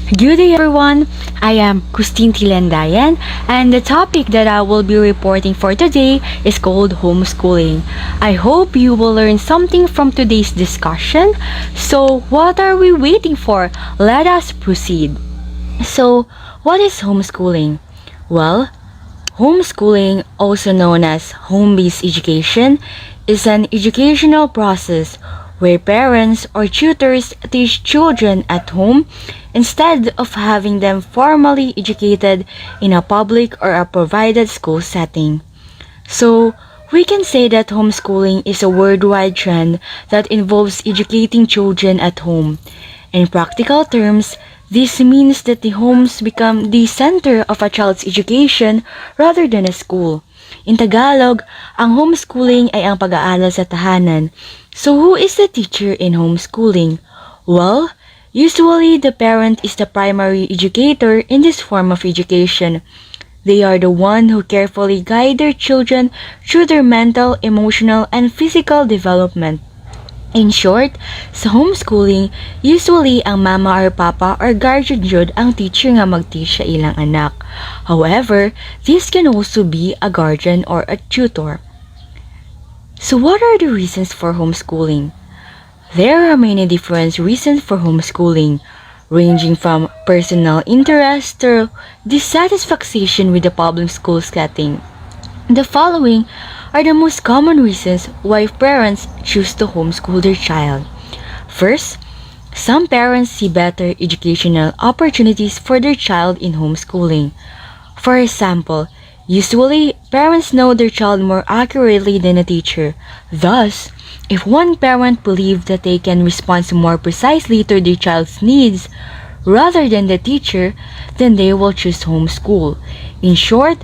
Good day everyone, I am Christine Landayan and the topic that I will be reporting for today is called homeschooling. I hope you will learn something from today's discussion. So what are we waiting for? Let us proceed. So what is homeschooling? Well, homeschooling, also known as home-based education, is an educational process where parents or tutors teach children at home instead of having them formally educated in a public or a provided school setting. So, we can say that homeschooling is a worldwide trend that involves educating children at home. In practical terms, this means that the homes become the center of a child's education rather than a school. In Tagalog, ang homeschooling ay ang pag-aaral sa tahanan. So who is the teacher in homeschooling? Well, usually the parent is the primary educator in this form of education. They are the one who carefully guide their children through their mental, emotional, and physical development. In short, sa homeschooling, usually ang mama or papa or guardian jud ang teacher nga mag-teach sa ilang anak. However, this can also be a guardian or a tutor. So what are the reasons for homeschooling? There are many different reasons for homeschooling, ranging from personal interest to dissatisfaction with the public school setting. The following are the most common reasons why parents choose to homeschool their child. First, some parents see better educational opportunities for their child in homeschooling. For example, usually parents know their child more accurately than a teacher. Thus, if one parent believes that they can respond more precisely to their child's needs rather than the teacher, then they will choose homeschool. In short,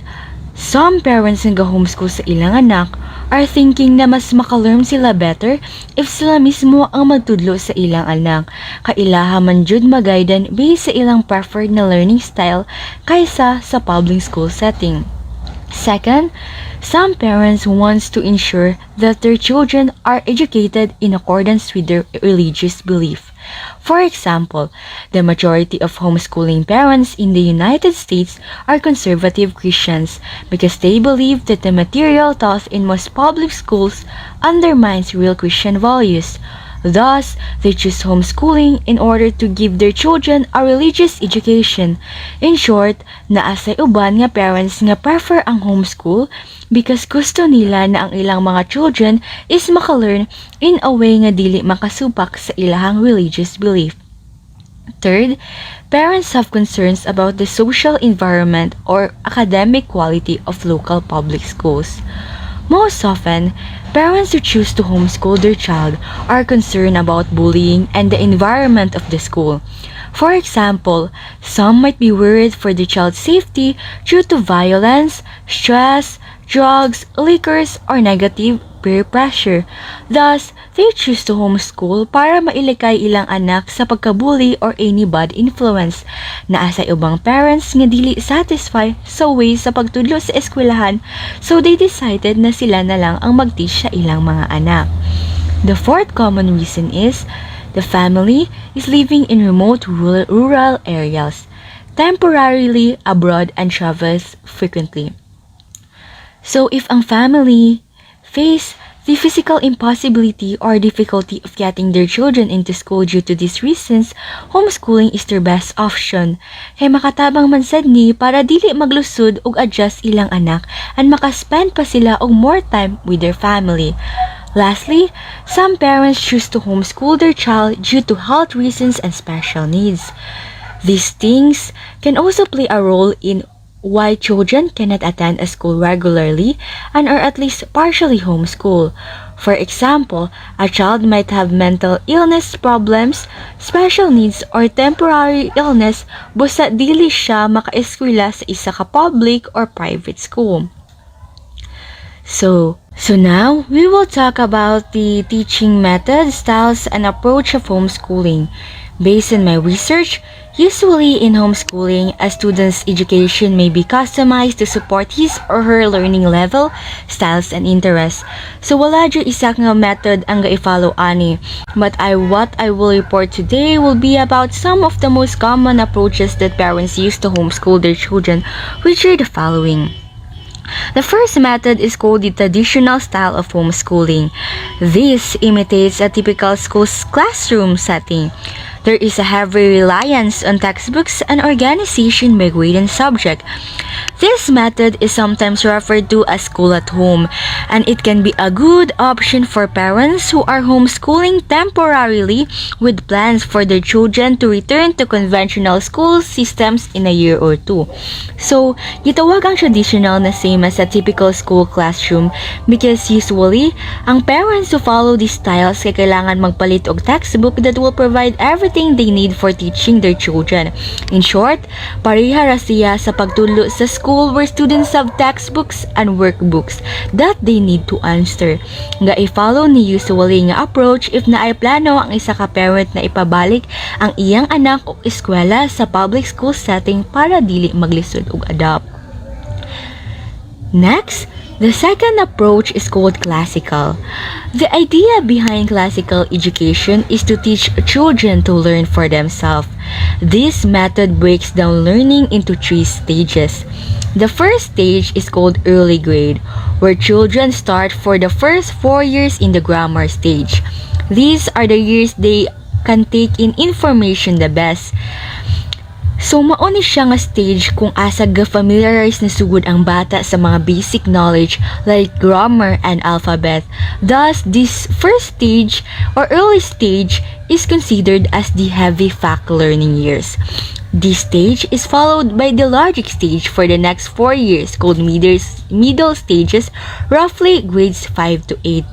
some parents nga homeschool sa ilang anak are thinking na mas makalerm sila better if sila mismo ang magtudlo sa ilang anak. Kailaha man jud magaidan based sa ilang preferred na learning style kaysa sa public school setting. Second, some parents wants to ensure that their children are educated in accordance with their religious belief. For example, the majority of homeschooling parents in the United States are conservative Christians because they believe that the material taught in most public schools undermines real Christian values. Thus, they choose homeschooling in order to give their children a religious education. In short, naasay uban nga parents nga prefer ang homeschool because gusto nila na ang ilang mga children is makalearn in a way nga dili makasupak sa ilahang religious belief. Third, parents have concerns about the social environment or academic quality of local public schools. Most often, parents who choose to homeschool their child are concerned about bullying and the environment of the school. For example, some might be worried for their child's safety due to violence, stress, drugs, liquors, or negative peer pressure. Thus, they choose to homeschool para mailikay ilang anak sa pagkabully or any bad influence. Naasa ubang parents nga dili satisfy sa way sa pagtudlo sa eskwelahan, so they decided na sila na lang ang mag-teach sa ilang mga anak. The fourth common reason is the family is living in remote rural areas, temporarily abroad and travels frequently. So if ang family face the physical impossibility or difficulty of getting their children into school due to these reasons, homeschooling is their best option. Kay makatabang man sad ni para dili maglusod og adjust ilang anak and makaspend pa sila og more time with their family. Lastly, some parents choose to homeschool their child due to health reasons and special needs. These things can also play a role in why children cannot attend a school regularly and are at least partially homeschooled. For example, a child might have mental illness problems, special needs, or temporary illness busa dili siya makaeskwela sa isa ka public or private school. So now we will talk about the teaching methods, styles, and approach of homeschooling. Based on my research, Usually in homeschooling, a student's education may be customized to support his or her learning level, styles, and interests. So wala dyan isa nga method ang ga-follow ani. But what I will report today will be about some of the most common approaches that parents use to homeschool their children, which are the following. The first method is called the traditional style of homeschooling. This imitates a typical school's classroom setting. There is a heavy reliance on textbooks and organization by grade and subject. This method is sometimes referred to as school at home, and it can be a good option for parents who are homeschooling temporarily with plans for their children to return to conventional school systems in a year or two. So, gitawag ang traditional na same as a typical school classroom because usually, ang parents who follow these styles kay kailangan magpalit og textbook that will provide everything they need for teaching their children. In short, pareha ra siya sa pagtulo sa school where students have textbooks and workbooks that they need to answer. Nga i-follow ni usually nga approach if naay plano ang isa ka parent na ipabalik ang iyang anak o eskwela sa public school setting para dili maglisod og adopt. Next, the second approach is called classical. The idea behind classical education is to teach children to learn for themselves. This method breaks down learning into 3 stages. The first stage is called early grade, where children start for the first 4 years in the grammar stage. These are the years they can take in information the best. So, mauni siya nga stage kung asa ga-familiarize na sugod ang bata sa mga basic knowledge like grammar and alphabet. Thus, this first stage or early stage is considered as the heavy fact learning years. This stage is followed by the logic stage for the next 4 years called middle stages, roughly grades 5 to 8.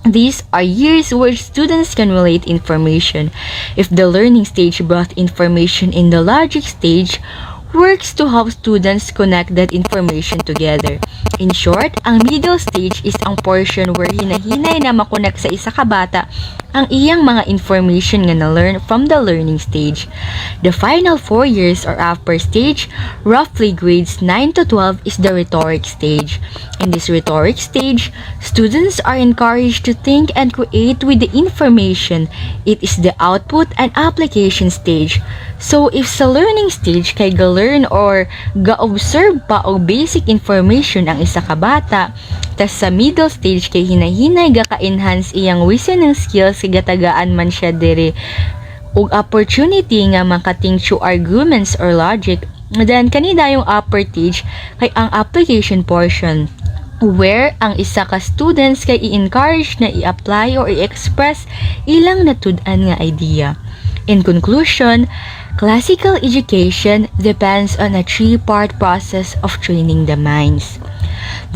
These are years where students can relate information. If the learning stage brought information in the logic stage, works to help students connect that information together. In short, ang middle stage is ang portion where hinahinay na makonect sa isa ka bata ang iyang mga information nga na-learn from the learning stage. The final 4 years or upper stage, roughly grades 9 to 12, is the rhetoric stage. In this rhetoric stage, students are encouraged to think and create with the information. It is the output and application stage. So, if sa learning stage kay ga-learn or ga-observe pa og basic information ang isa ka bata, tas sa middle stage kay hinahinay ga-ka-enhance iyang listening skills kay gatagaan man siya diri og opportunity nga makating to arguments or logic, then kanina yung upper stage kay ang application portion where ang isa ka students kay i-encourage na i-apply or i-express ilang natud-an nga idea. In conclusion, classical education depends on a 3-part process of training the minds.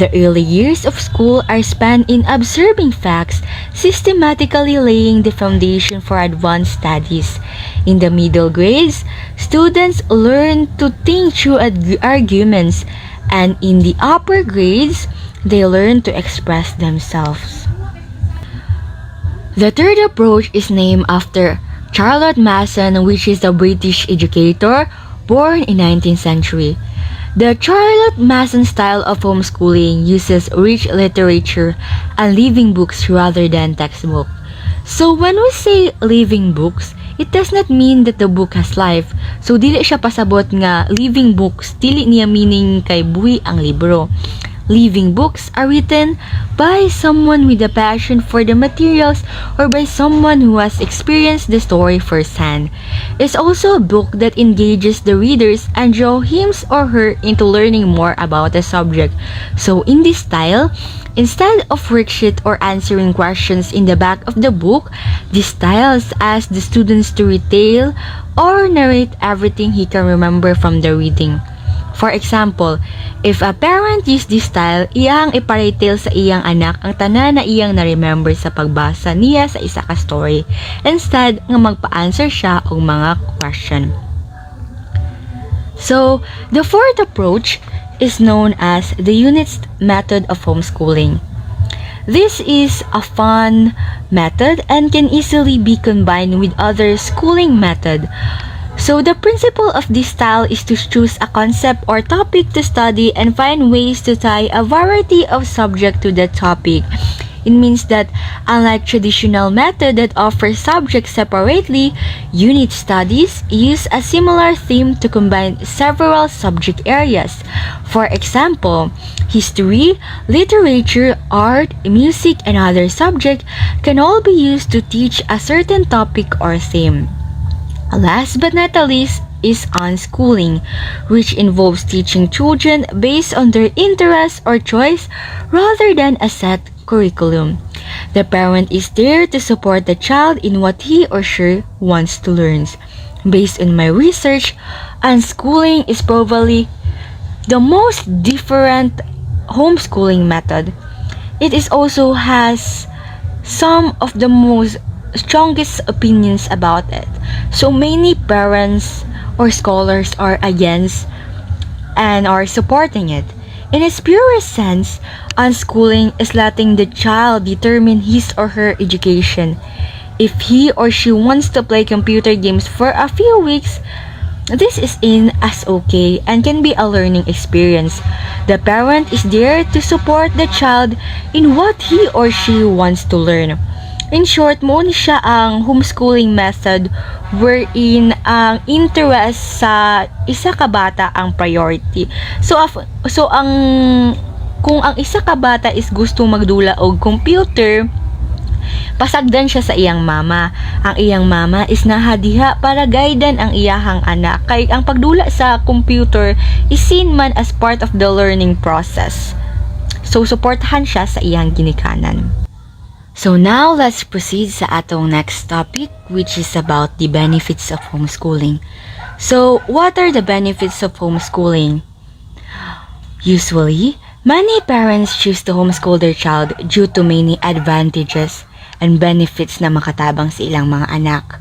The early years of school are spent in observing facts, systematically laying the foundation for advanced studies. In the middle grades, students learn to think through arguments, and in the upper grades, they learn to express themselves. The third approach is named after Charlotte Mason, which is a British educator born in 19th century. The Charlotte Mason style of homeschooling uses rich literature and living books rather than textbook. So when we say living books, it does not mean that the book has life. So dili siya pasabot nga living books, dili niya meaning kay buhi ang libro. Living books are written by someone with a passion for the materials or by someone who has experienced the story firsthand. It's also a book that engages the readers and draws him or her into learning more about the subject. So in this style, instead of worksheet or answering questions in the back of the book, this style asks the students to retell or narrate everything he can remember from the reading. For example, if a parent use this style, iyang iparetail sa iyang anak ang tanan na iyang na-remember sa pagbasa niya sa isa ka story, instead nga magpa-answer siya og mga question. So, the fourth approach is known as the unit method of homeschooling. This is a fun method and can easily be combined with other schooling method. So the principle of this style is to choose a concept or topic to study and find ways to tie a variety of subject to that topic. It means that unlike traditional method that offers subjects separately, unit studies use a similar theme to combine several subject areas. For example, history, literature, art, music, and other subjects can all be used to teach a certain topic or theme. Last but not the least is unschooling, which involves teaching children based on their interests or choice rather than a set curriculum. The parent is there to support the child in what he or she wants to learn. Based on my research, unschooling is probably the most different homeschooling method. It is also has some of the most strongest opinions about it. So many parents or scholars are against and are supporting it. In its purest sense, unschooling is letting the child determine his or her education. If he or she wants to play computer games for a few weeks, this is in as okay and can be a learning experience. The parent is there to support the child in what he or she wants to learn. In short, mo siya ang homeschooling method wherein ang interest sa isa ka bata ang priority. So kung ang isa ka bata is gusto magdula og computer, pasagdan siya sa iyang mama. Ang iyang mama is nahadiha para guidean ang iyahang anak. Kay ang pagdula sa computer is seen man as part of the learning process. So suportahan siya sa iyang ginikanan. So now, let's proceed sa atong next topic, which is about the benefits of homeschooling. So, what are the benefits of homeschooling? Usually, many parents choose to homeschool their child due to many advantages and benefits na makatabang sa ilang mga anak,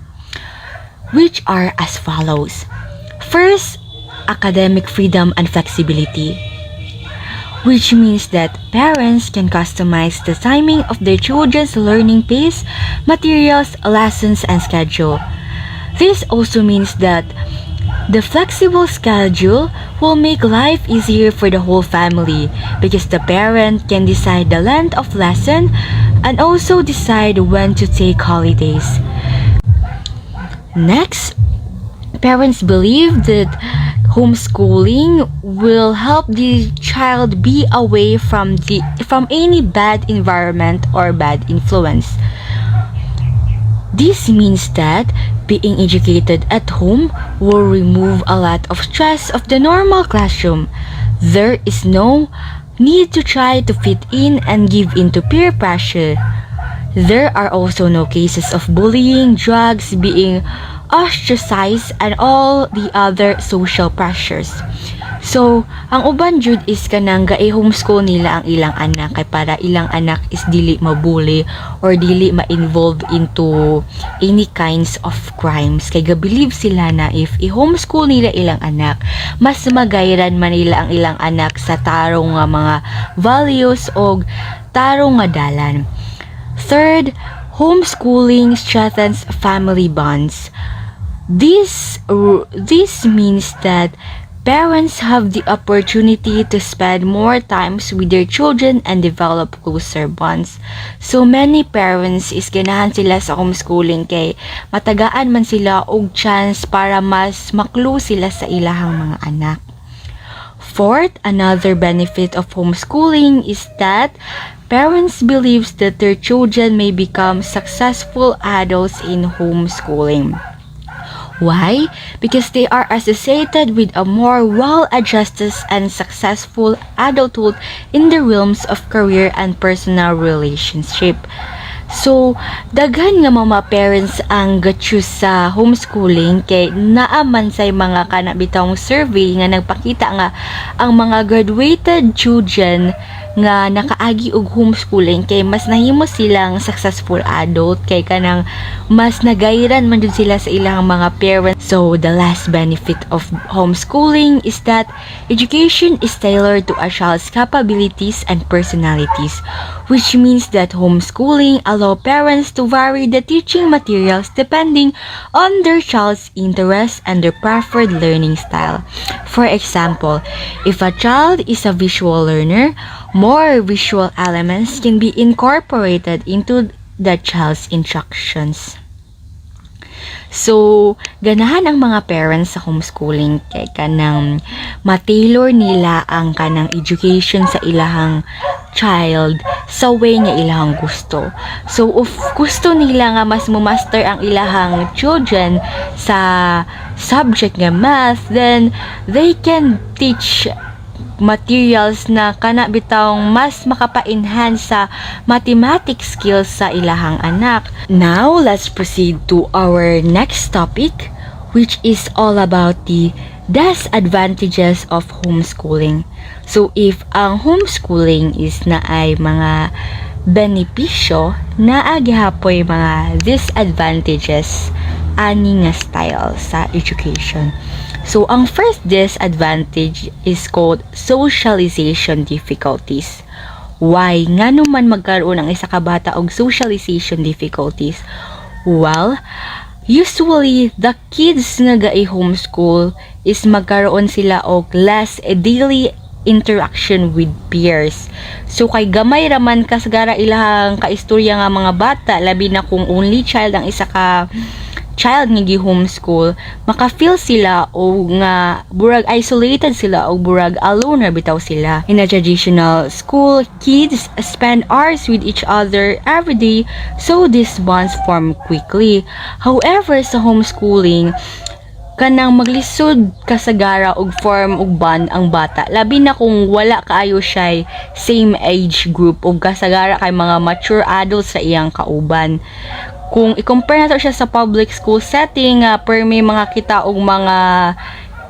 which are as follows. First, academic freedom and flexibility, which means that parents can customize the timing of their children's learning pace, materials, lessons, and schedule. This also means that the flexible schedule will make life easier for the whole family because the parent can decide the length of lesson and also decide when to take holidays. Next, parents believe that homeschooling will help the child be away from any bad environment or bad influence. This means that being educated at home will remove a lot of stress of the normal classroom. There is no need to try to fit in and give in to peer pressure. There are also no cases of bullying, drugs, being ostracized, and all the other social pressures. So, ang uban jud is kanang ga-homeschool nila ang ilang anak kay para ilang anak is dili mabully or dili ma-involve into any kinds of crimes. Kay ga-believe sila na if i-homeschool nila ilang anak, mas magayran man nila ang ilang anak sa tarong nga mga values o tarong nga dalan. Third, homeschooling strengthens family bonds. This means that parents have the opportunity to spend more times with their children and develop closer bonds. So many parents is ganahan sila sa homeschooling kay matagaan man sila og chance para mas maklo sila sa ilahang mga anak. Fourth, another benefit of homeschooling is that parents believe that their children may become successful adults in homeschooling. Why? Because they are associated with a more well-adjusted and successful adulthood in the realms of career and personal relationship. So, daghan nga mga parents ang ga-choose sa homeschooling kay naaman say mga kanabitawong survey nga nagpakita nga ang mga graduated children nga nakaagi og homeschooling kay mas nahimo silang successful adult kay kanang mas nagayran man jud sila sa ilang mga parents. So the last benefit of homeschooling is that education is tailored to a child's capabilities and personalities, which means that homeschooling allow parents to vary the teaching materials depending on their child's interests and their preferred learning style. For example, if a child is a visual learner, more visual elements can be incorporated into the child's instructions. So, ganahan ang mga parents sa homeschooling kay kanang ma-tailor nila ang kanang education sa ilahang child sa way nga ilahang gusto. So, if gusto nila nga mas master ang ilahang children sa subject nga math, then they can teach materials na kana bitawng mas makapa-enhance sa mathematics skills sa ilahang anak. Now, let's proceed to our next topic, which is all about the disadvantages of homeschooling. So, if ang homeschooling is na ay mga benepisyo, naagihapoy mga disadvantages ani nga style sa education. So, ang first disadvantage is called socialization difficulties. Why? Nga naman magkaroon ang isa ka bata og socialization difficulties? Well, usually, the kids nga ga-homeschool is magkaroon sila og less daily interaction with peers. So, kay gamay raman kasagara ilahang kaistorya nga mga bata, labi na kung only child ang isa ka child nga gi-homeschool, maka-feel sila o nga burag isolated sila o burag alone na bitaw sila. In a traditional school, kids spend hours with each other every day, so these bonds form quickly. However, sa homeschooling, kanang maglisod kasagara og form og bond ang bata, labi na kung wala kaayo siya same age group og kasagara kay mga mature adults sa iyang kauban. Kung i-compare nato siya sa public school setting, per may mga kita og mga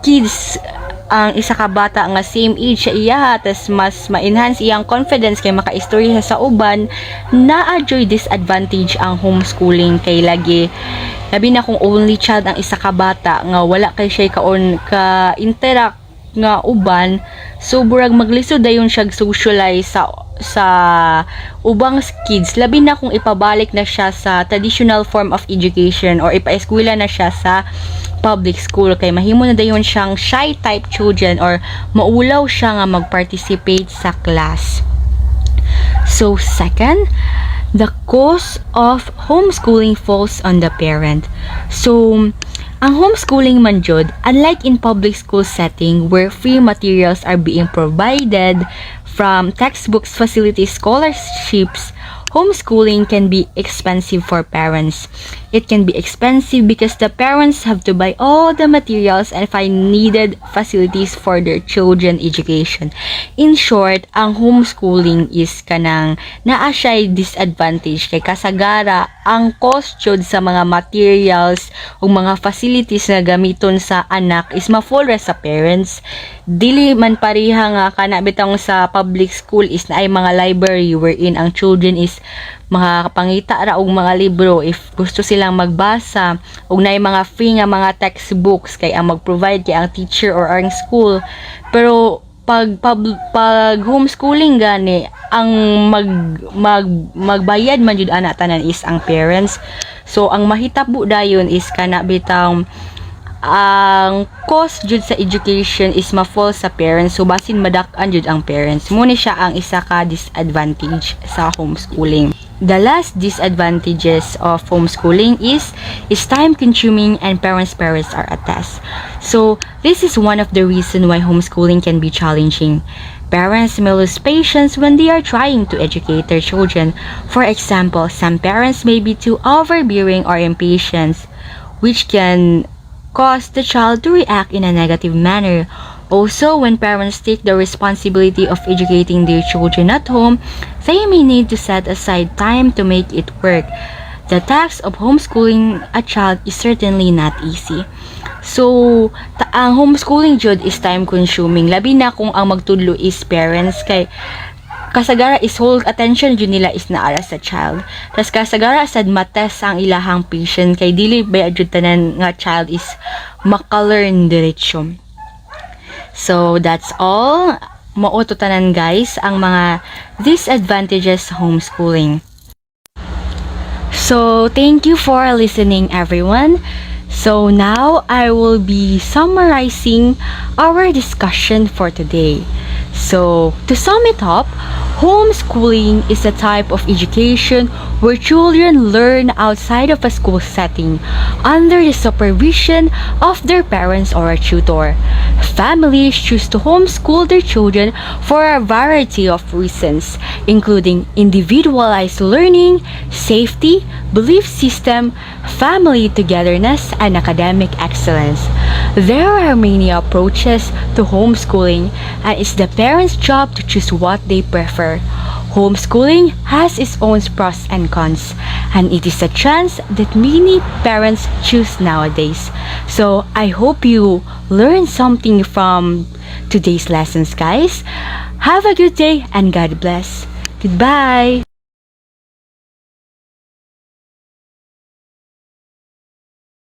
kids ang isa ka bata nga same age sa iya, tas mas ma-enhance iyang confidence kay makaistorya sa uban, na-enjoy disadvantage ang homeschooling kay lagi labi na kung only child ang isa ka bata nga wala kay siya ka interact nga uban, so burag maglisod dayon siya socialize sa ubang kids, labi na kung ipabalik na siya sa traditional form of education or ipa-eskwela na siya sa public school kay mahimo na dayon siyang shy type children or maulaw siya nga mag-participate sa class. So second, the cost of homeschooling falls on the parent. So ang homeschooling man jud, unlike in public school setting where free materials are being provided from textbooks, facilities, scholarships, homeschooling can be expensive for parents. It can be expensive because the parents have to buy all the materials and find needed facilities for their children education. In short, ang homeschooling is kanang naa siya disadvantage kay kasagara ang cost jud sa mga materials o mga facilities na gamiton sa anak is ma-fall sa parents. Dili man pareha nga kana bitang sa public school is na ay mga library wherein ang children is makakapangita ra og mga libro if gusto silang magbasa, og naay mga free nga mga textbooks kay ang mag-provide kay ang teacher or ang school. Pero pag homeschooling gani ang magbayad man jud ana tanan is ang parents. So ang mahitabo dayon is kana bitang ang cost jud sa education is ma-fall sa parents, so basin madak-an jud ang parents. Muna siya ang isa ka disadvantage sa homeschooling. The last disadvantages of homeschooling is time consuming and parents are at test. So this is one of the reasons why homeschooling can be challenging. Parents may lose patience when they are trying to educate their children. For example, some parents may be too overbearing or impatient, which can cause the child to react in a negative manner. Also, when parents take the responsibility of educating their children at home, they may need to set aside time to make it work. The task of homeschooling a child is certainly not easy. So, ang homeschooling jud is time consuming. Labi na kung ang magtudlo is parents kay kasagara is whole attention jud nila is naara sa child. Tas kasagara sad mates ang ilahang patient kay dili ba jud tanan nga child is maka-learn diretsyo. So that's all. Mao to tanan guys ang mga disadvantages homeschooling. So thank you for listening everyone. So now I will be summarizing our discussion for today. So to sum it up, homeschooling is a type of education where children learn outside of a school setting under the supervision of their parents or a tutor. Families choose to homeschool their children for a variety of reasons, including individualized learning, safety, belief system, family togetherness, and academic excellence. There are many approaches to homeschooling, and it's the parents' job to choose what they prefer. Homeschooling has its own pros and cons, and it is a chance that many parents choose nowadays. So I hope you learned something from today's lessons, guys. Have a good day and God bless. Goodbye.